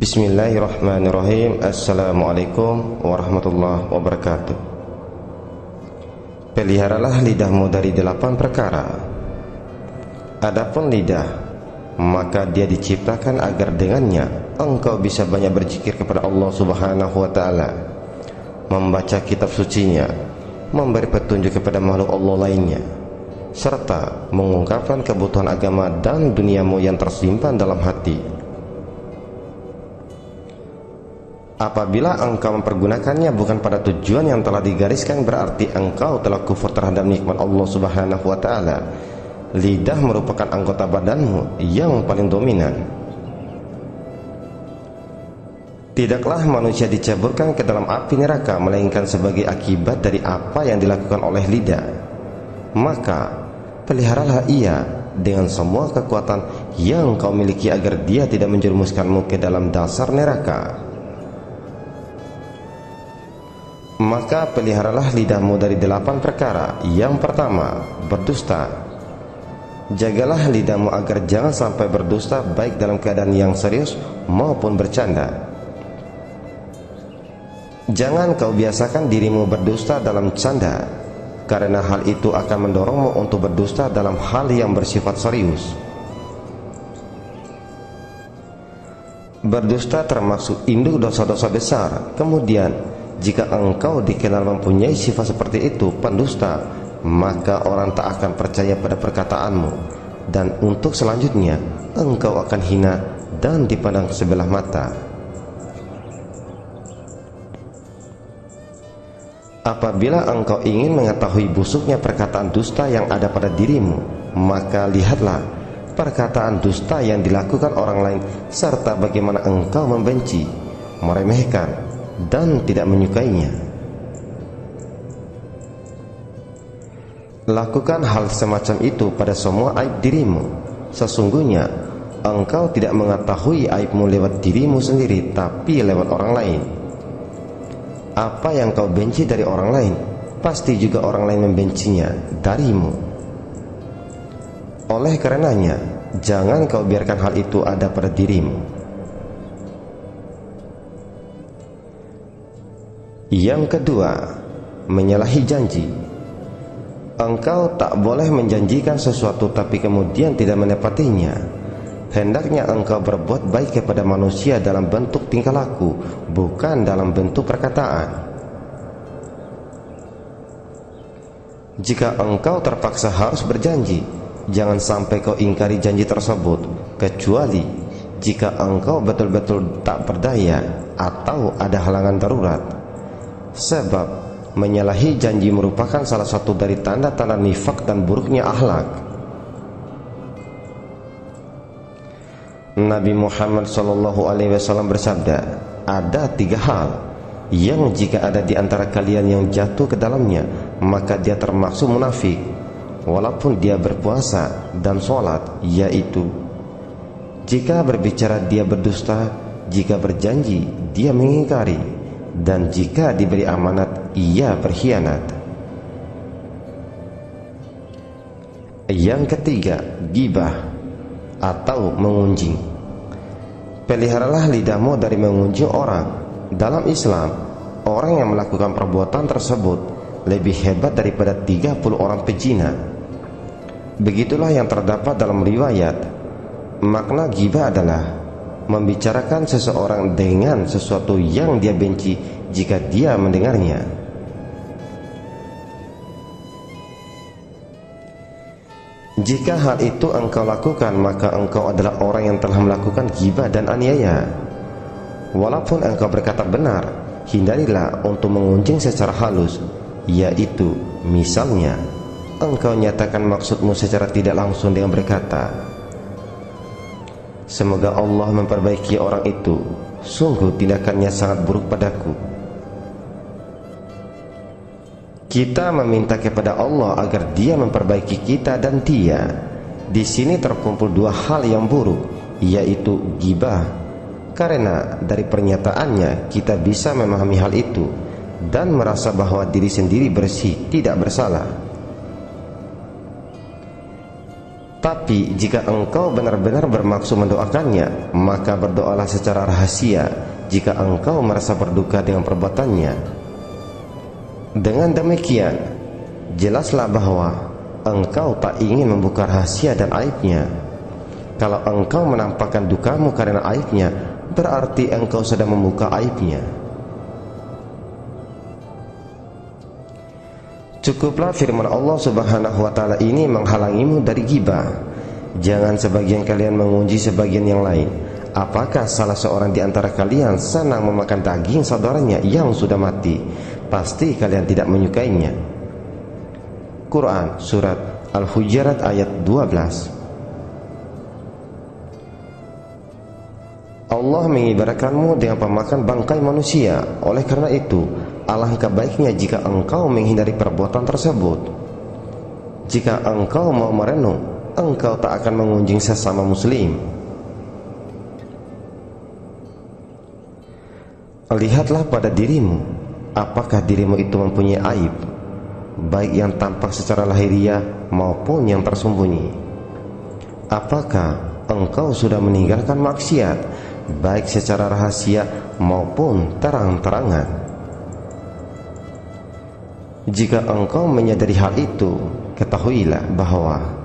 Bismillahirrahmanirrahim. Assalamualaikum warahmatullahi wabarakatuh. Peliharalah lidahmu dari 8 perkara. Adapun lidah, maka dia diciptakan agar dengannya engkau bisa banyak berzikir kepada Allah Subhanahu wa ta'ala, membaca kitab sucinya, memberi petunjuk kepada makhluk Allah lainnya, serta mengungkapkan kebutuhan agama dan duniamu yang tersimpan dalam hati. Apabila engkau mempergunakannya bukan pada tujuan yang telah digariskan, berarti engkau telah kufur terhadap nikmat Allah Subhanahu wa ta'ala. Lidah merupakan anggota badanmu yang paling dominan. Tidaklah manusia diceburkan ke dalam api neraka melainkan sebagai akibat dari apa yang dilakukan oleh lidah. Maka peliharalah ia dengan semua kekuatan yang kau miliki agar dia tidak menjerumuskanmu ke dalam dasar neraka. Maka peliharalah lidahmu dari 8 perkara. Yang pertama, berdusta. Jagalah lidahmu agar jangan sampai berdusta, baik dalam keadaan yang serius maupun bercanda. Jangan kau biasakan dirimu berdusta dalam canda, karena hal itu akan mendorongmu untuk berdusta dalam hal yang bersifat serius. Berdusta termasuk induk dosa-dosa besar. Kemudian, jika engkau dikenal mempunyai sifat seperti itu, pendusta, maka orang tak akan percaya pada perkataanmu, dan untuk selanjutnya engkau akan hina dan dipandang sebelah mata. Apabila engkau ingin mengetahui busuknya perkataan dusta yang ada pada dirimu, maka lihatlah perkataan dusta yang dilakukan orang lain, serta bagaimana engkau membenci, meremehkan, dan tidak menyukainya. Lakukan hal semacam itu pada semua aib dirimu. Sesungguhnya engkau tidak mengetahui aibmu lewat dirimu sendiri, tapi lewat orang lain. Apa yang kau benci dari orang lain, pasti juga orang lain membencinya darimu. Oleh karenanya, jangan kau biarkan hal itu ada pada dirimu. Yang kedua, menyalahi janji. Engkau tak boleh menjanjikan sesuatu tapi kemudian tidak menepatinya. Hendaknya engkau berbuat baik kepada manusia dalam bentuk tingkah laku, bukan dalam bentuk perkataan. Jika engkau terpaksa harus berjanji, jangan sampai kau ingkari janji tersebut, kecuali jika engkau betul-betul tak berdaya atau ada halangan darurat. Sebab menyalahi janji merupakan salah satu dari tanda-tanda nifak dan buruknya akhlak. Nabi Muhammad SAW bersabda, ada 3 hal yang jika ada di antara kalian yang jatuh ke dalamnya, maka dia termasuk munafik walaupun dia berpuasa dan sholat, yaitu jika berbicara dia berdusta, jika berjanji dia mengingkari, dan jika diberi amanat ia berkhianat. Yang ketiga, ghibah atau mengunjing. Peliharalah lidahmu dari mengunjing orang. Dalam Islam, orang yang melakukan perbuatan tersebut lebih hebat daripada 30 orang pezina. Begitulah yang terdapat dalam riwayat. Makna ghibah adalah membicarakan seseorang dengan sesuatu yang dia benci jika dia mendengarnya. Jika hal itu engkau lakukan, maka engkau adalah orang yang telah melakukan ghibah dan aniaya. Walaupun engkau berkata benar, hindarilah untuk mengunjing secara halus, yaitu misalnya engkau nyatakan maksudmu secara tidak langsung dengan berkata, semoga Allah memperbaiki orang itu, sungguh tindakannya sangat buruk padaku. Kita meminta kepada Allah agar Dia memperbaiki kita dan dia. Di sini terkumpul 2 hal yang buruk, yaitu ghibah, karena dari pernyataannya kita bisa memahami hal itu dan merasa bahwa diri sendiri bersih, tidak bersalah. Tapi jika engkau benar-benar bermaksud mendoakannya, maka berdoalah secara rahasia jika engkau merasa berduka dengan perbuatannya. Dengan demikian, jelaslah bahwa engkau tak ingin membuka rahasia dan aibnya. Kalau engkau menampakkan dukamu karena aibnya, berarti engkau sedang membuka aibnya. Cukuplah firman Allah Subhanahu wa ta'ala ini menghalangimu dari ghibah. Jangan sebagian kalian menguji sebagian yang lain. Apakah salah seorang di antara kalian senang memakan daging saudaranya yang sudah mati? Pasti kalian tidak menyukainya. Quran Surat Al-Hujurat ayat 12. Allah mengibaratkanmu dengan pemakan bangkai manusia. Oleh karena itu, alangkah baiknya jika engkau menghindari perbuatan tersebut. Jika engkau mau merenung, engkau tak akan mengunjing sesama muslim. Lihatlah pada dirimu, apakah dirimu itu mempunyai aib, baik yang tampak secara lahiriah maupun yang tersembunyi. Apakah engkau sudah meninggalkan maksiat, baik secara rahasia maupun terang-terangan? Jika engkau menyadari hal itu, ketahuilah bahwa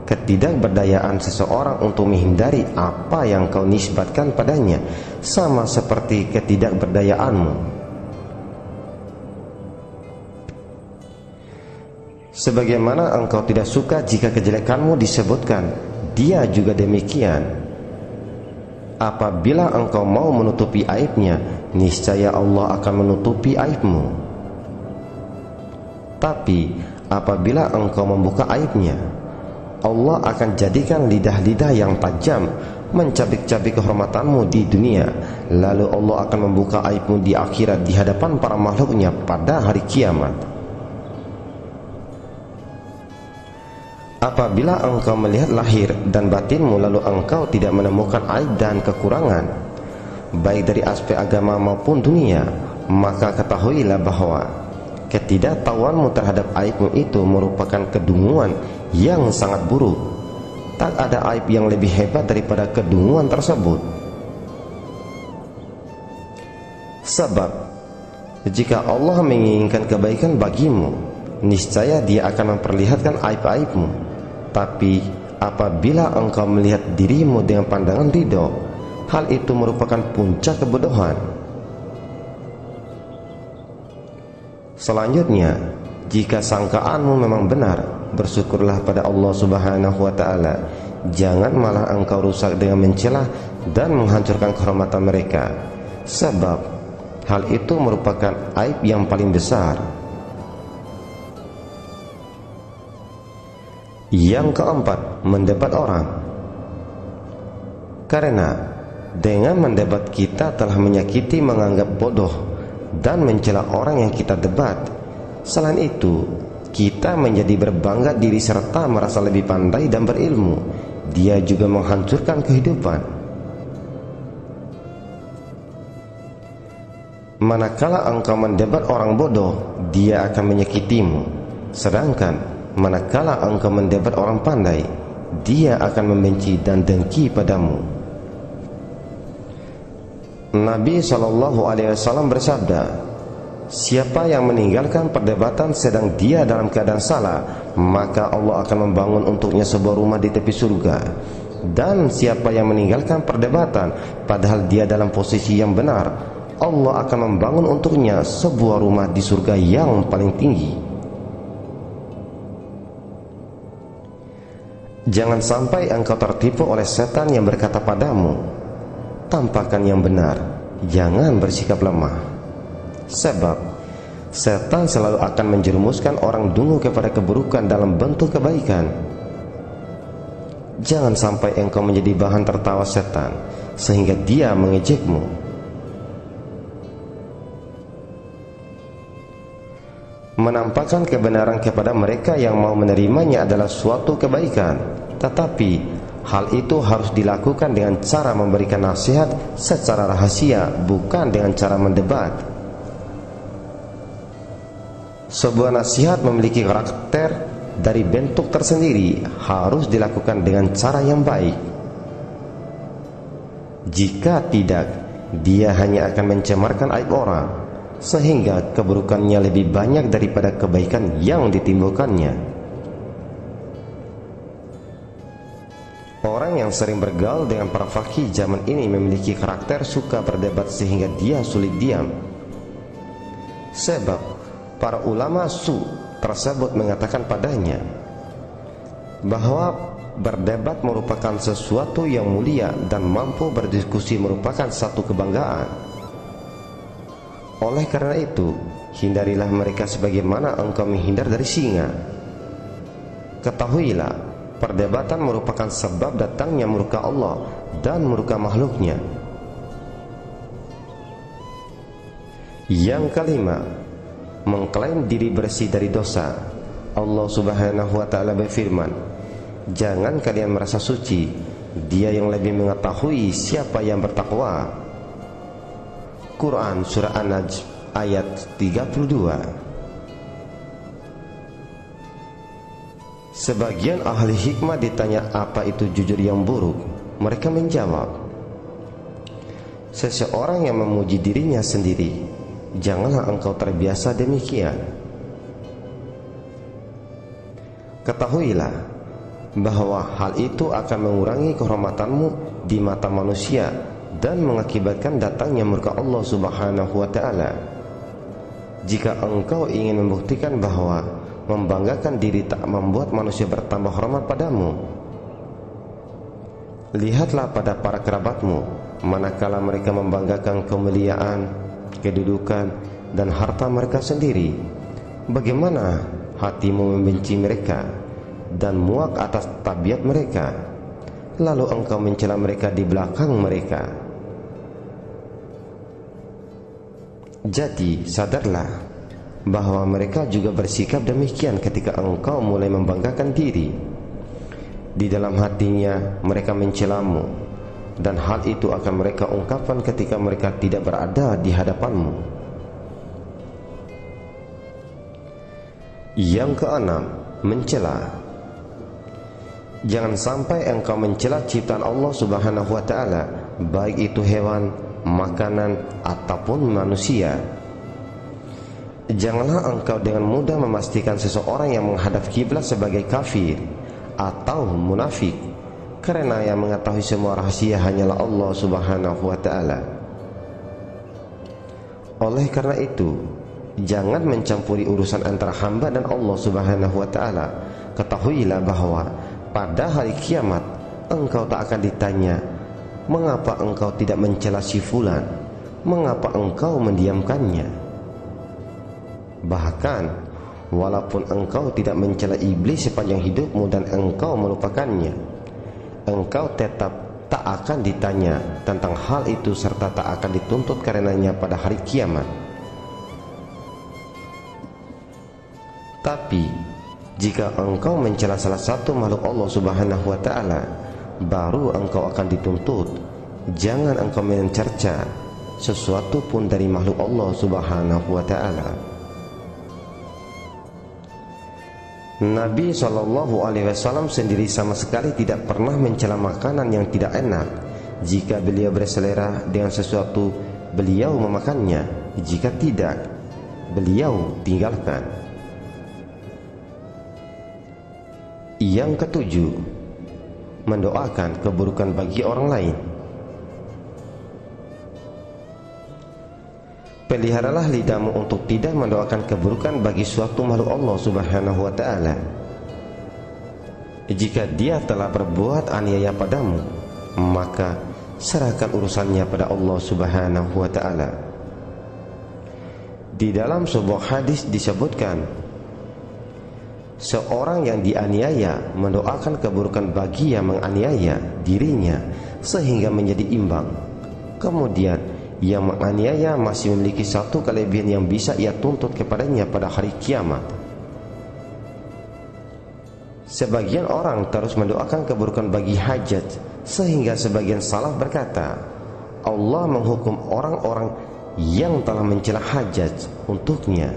ketidakberdayaan seseorang untuk menghindari apa yang kau nisbatkan padanya sama seperti ketidakberdayaanmu. Sebagaimana engkau tidak suka jika kejelekanmu disebutkan, dia juga demikian. Apabila engkau mau menutupi aibnya, niscaya Allah akan menutupi aibmu. Tapi apabila engkau membuka aibnya, Allah akan jadikan lidah-lidah yang tajam mencabik-cabik kehormatanmu di dunia. Lalu Allah akan membuka aibmu di akhirat di hadapan para makhluknya pada hari kiamat. Apabila engkau melihat lahir dan batinmu lalu engkau tidak menemukan aib dan kekurangan, baik dari aspek agama maupun dunia, maka ketahuilah bahwa ketidaktahuanmu terhadap aibmu itu merupakan kedunguan yang sangat buruk. Tak ada aib yang lebih hebat daripada kedunguan tersebut. Sebab jika Allah menginginkan kebaikan bagimu, niscaya Dia akan memperlihatkan aib-aibmu. Tapi apabila engkau melihat dirimu dengan pandangan ridho, hal itu merupakan puncak kebodohan. Selanjutnya, jika sangkaanmu memang benar, bersyukurlah pada Allah Subhanahu wa ta'ala. Jangan malah engkau rusak dengan mencela dan menghancurkan kehormatan mereka, sebab hal itu merupakan aib yang paling besar. Yang keempat, mendebat orang. Karena dengan mendebat kita telah menyakiti, menganggap bodoh dan mencela orang yang kita debat. Selain itu, kita menjadi berbangga diri serta merasa lebih pandai dan berilmu. Dia juga menghancurkan kehidupan. Manakala engkau mendebat orang bodoh, dia akan menyakitimu. Sedangkan manakala engkau mendebat orang pandai, dia akan membenci dan dengki padamu. Nabi SAW bersabda, siapa yang meninggalkan perdebatan sedang dia dalam keadaan salah, maka Allah akan membangun untuknya sebuah rumah di tepi surga. Dan siapa yang meninggalkan perdebatan padahal dia dalam posisi yang benar, Allah akan membangun untuknya sebuah rumah di surga yang paling tinggi. Jangan sampai engkau tertipu oleh setan yang berkata padamu, tampakkan yang benar, jangan bersikap lemah. Sebab setan selalu akan menjerumuskan orang dungu kepada keburukan dalam bentuk kebaikan. Jangan sampai engkau menjadi bahan tertawa setan sehingga dia mengejekmu. Menampakkan kebenaran kepada mereka yang mau menerimanya adalah suatu kebaikan, tetapi hal itu harus dilakukan dengan cara memberikan nasihat secara rahasia, bukan dengan cara mendebat. Sebuah nasihat memiliki karakter dari bentuk tersendiri harus dilakukan dengan cara yang baik. Jika tidak, dia hanya akan mencemarkan aib orang, sehingga keburukannya lebih banyak daripada kebaikan yang ditimbulkannya. Orang yang sering bergaul dengan para faqih zaman ini memiliki karakter suka berdebat sehingga dia sulit diam. Sebab para ulama tersebut mengatakan padanya bahwa berdebat merupakan sesuatu yang mulia dan mampu berdiskusi merupakan satu kebanggaan. Oleh karena itu, hindarilah mereka sebagaimana engkau menghindar dari singa. Ketahuilah, perdebatan merupakan sebab datangnya murka Allah dan murka makhluknya. Yang kelima, mengklaim diri bersih dari dosa. Allah Subhanahu wa ta'ala berfirman, jangan kalian merasa suci, Dia yang lebih mengetahui siapa yang bertakwa. Quran Surah An-Najm ayat 32. Sebagian ahli hikmah ditanya apa itu jujur yang buruk. Mereka menjawab, seseorang yang memuji dirinya sendiri. Janganlah engkau terbiasa demikian. Ketahuilah bahwa hal itu akan mengurangi kehormatanmu di mata manusia dan mengakibatkan datangnya murka Allah Subhanahu wa ta'ala. Jika engkau ingin membuktikan bahwa membanggakan diri tak membuat manusia bertambah hormat padamu, lihatlah pada para kerabatmu, manakala mereka membanggakan kemuliaan, kedudukan, dan harta mereka sendiri, bagaimana hatimu membenci mereka dan muak atas tabiat mereka, lalu engkau mencela mereka di belakang mereka. Jadi sadarlah bahwa mereka juga bersikap demikian ketika engkau mulai membanggakan diri. Di dalam hatinya mereka mencelamu, dan hal itu akan mereka ungkapkan ketika mereka tidak berada di hadapanmu. Yang keenam, mencela. Jangan sampai engkau mencela ciptaan Allah Subhanahu wa ta'ala, baik itu hewan, makanan, ataupun manusia. Janganlah engkau dengan mudah memastikan seseorang yang menghadap kiblat sebagai kafir atau munafik, karena yang mengetahui semua rahasia hanyalah Allah Subhanahu wa ta'ala. Oleh karena itu, jangan mencampuri urusan antara hamba dan Allah Subhanahu wa ta'ala. Ketahuilah bahwa pada hari kiamat engkau tak akan ditanya, mengapa engkau tidak mencela si fulan, mengapa engkau mendiamkannya. Bahkan walaupun engkau tidak mencela iblis sepanjang hidupmu dan engkau melupakannya, engkau tetap tak akan ditanya tentang hal itu serta tak akan dituntut karenanya pada hari kiamat. Tapi jika engkau mencela salah satu makhluk Allah Subhanahu wa ta'ala, baru engkau akan dituntut. Jangan engkau mencerca sesuatu pun dari makhluk Allah Subhanahu wa ta'ala. Nabi SAW sendiri sama sekali tidak pernah mencela makanan yang tidak enak. Jika beliau berselera dengan sesuatu, beliau memakannya. Jika tidak, beliau tinggalkan. Yang ketujuh, mendoakan keburukan bagi orang lain. Peliharalah lidahmu untuk tidak mendoakan keburukan bagi suatu makhluk Allah Subhanahu wa ta'ala. Jika dia telah berbuat aniaya padamu, maka serahkan urusannya pada Allah Subhanahu wa ta'ala. Di dalam sebuah hadis disebutkan, seorang yang dianiaya mendoakan keburukan bagi yang menganiaya dirinya sehingga menjadi imbang. Kemudian yang menganiaya masih memiliki satu kelebihan yang bisa ia tuntut kepadanya pada hari kiamat. Sebagian orang terus mendoakan keburukan bagi hajat, sehingga sebagian salaf berkata, Allah menghukum orang-orang yang telah mencela hajat untuknya,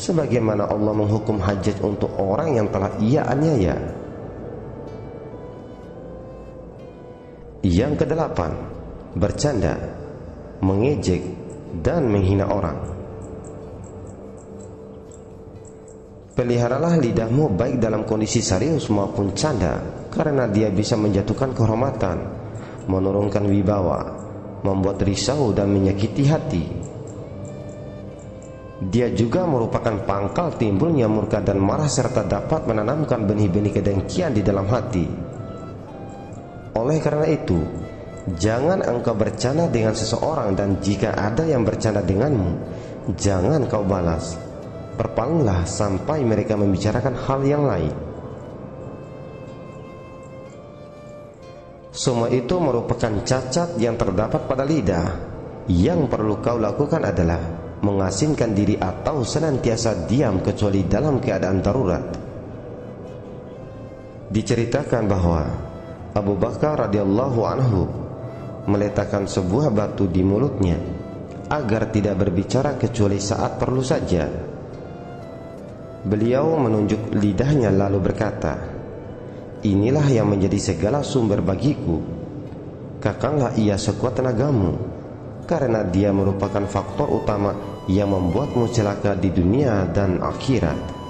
sebagaimana Allah menghukum hajat untuk orang yang telah ia aniaya. Yang kedelapan, bercanda, mengejek, dan menghina orang. Peliharalah lidahmu baik dalam kondisi serius maupun canda, karena dia bisa menjatuhkan kehormatan, menurunkan wibawa, membuat risau dan menyakiti hati. Dia juga merupakan pangkal timbulnya murka dan marah serta dapat menanamkan benih-benih kedengkian di dalam hati. Oleh karena itu, jangan engkau bercanda dengan seseorang, dan jika ada yang bercanda denganmu, jangan kau balas. Berpalinglah sampai mereka membicarakan hal yang lain. Semua itu merupakan cacat yang terdapat pada lidah. Yang perlu kau lakukan adalah mengasingkan diri atau senantiasa diam kecuali dalam keadaan darurat. Diceritakan bahwa Abu Bakar radhiyallahu anhu meletakkan sebuah batu di mulutnya agar tidak berbicara kecuali saat perlu saja. Beliau menunjuk lidahnya lalu berkata, "Inilah yang menjadi segala sumber bagiku. Kakanglah ia sekuat tenagamu, karena dia merupakan faktor utama yang membuatmu celaka di dunia dan akhirat."